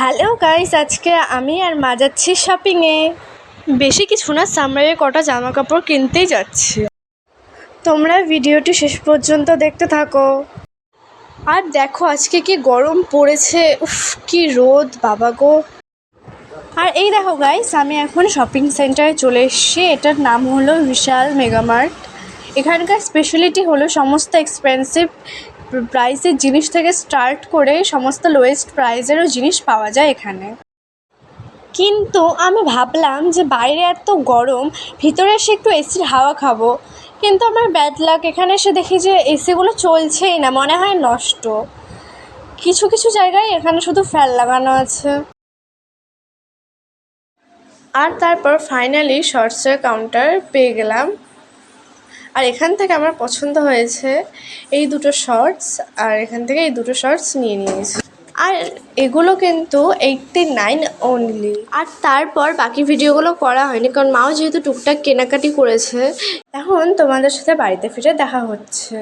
Hello guys, আজকে আমি আর মা যাচ্ছি শপিংয়ে। বেশি কিছু না, সামারের কটা জামা কাপড় কিনতেই যাচ্ছি। তোমরা ভিডিওটি শেষ পর্যন্ত দেখতে থাকো। আর দেখো আজকে কি গরম পড়েছে, উফ কি রোদ বাবা গো। আর এই দেখো গাইস, আমি এখন শপিং সেন্টারে চলে এসেছি। এটার নাম হলো বিশাল মেগামার্ট। এখানকার স্পেশালিটি হলো সমস্ত এক্সপেন্সিভ প্রাইসের জিনিস থেকে স্টার্ট করে সমস্ত লোয়েস্ট প্রাইসেরও জিনিস পাওয়া যায় এখানে। কিন্তু আমি ভাবলাম যে বাইরে এত গরম, ভিতরে এসে একটু এসির হাওয়া খাবো, কিন্তু আমার ব্যাড লাক, এখানে এসে দেখি যে এসিগুলো চলছেই না, মনে হয় নষ্ট। কিছু কিছু জায়গায় এখানে শুধু ফ্যান লাগানো আছে। আর তারপর ফাইনালি শর্টসের কাউন্টার পেয়ে গেলাম। আর এখান থেকে আমার পছন্দ হয়েছে এই দুটো শর্টস, আর এখান থেকে এই দুটো শর্টস নিয়ে নিয়েছি। আর এগুলো কিন্তু 89 অনলি। আর তারপর বাকি ভিডিওগুলো করা হয়নি, কারণ মাও যেহেতু টুকটাক কেনাকাটি করেছে। এখন তোমাদের সাথে বাড়িতে ফিরে দেখা হচ্ছে।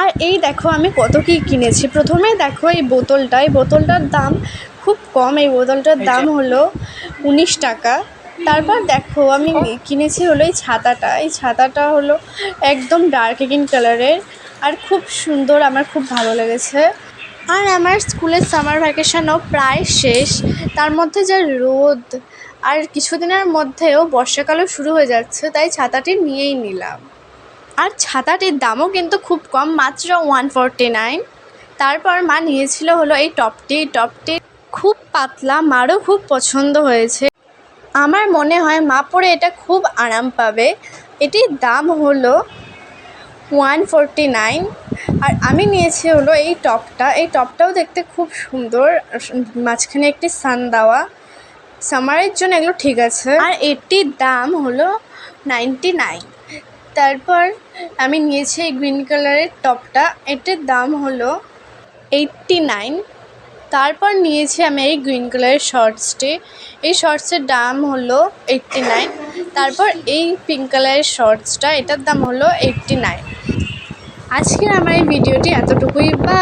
আর এই দেখো আমি কত কী কিনেছি। প্রথমেই দেখো এই বোতলটার দাম খুব কম। এই বোতলটার দাম হলো 19 টাকা। তারপর দেখো আমি কিনেছি হলো এই ছাতাটা হলো একদম ডার্ক গ্রিন কালারের, আর খুব সুন্দর, আমার খুব ভালো লেগেছে। আর আমার স্কুলের সামার ভ্যাকেশনও প্রায় শেষ, তার মধ্যে যা রোদ, আর কিছুদিনের মধ্যেও বর্ষাকালও শুরু হয়ে যাচ্ছে, তাই ছাতাটি নিয়েই নিলাম। আর ছাতাটির দামও কিন্তু খুব কম, মাত্র 149। তারপর মা নিয়েছিল হলো এই টপটি খুব পাতলা, মারও খুব পছন্দ হয়েছে। আমার মনে হয় মা পরে এটা খুব আরাম পাবে। এটির দাম হলো 149। আর আমি নিয়েছি হলো এই টপটাও দেখতে খুব সুন্দর, মাঝখানে একটি সান দেওয়া। সামারের জন্য এগুলো ঠিক আছে। আর এটির দাম হলো 99। তারপর আমি নিয়েছি এই গ্রিন কালারের টপটা, এটির দাম হলো 89। তারপর নিয়েছি আমি এই গ্রিন কালারের শর্টসটি, এই শর্টসের দাম হলো 89। তারপর এই পিঙ্ক কালারের শর্টসটা, এটার দাম হলো 89। আজকের আমার এই ভিডিওটি এতটুকুই। বা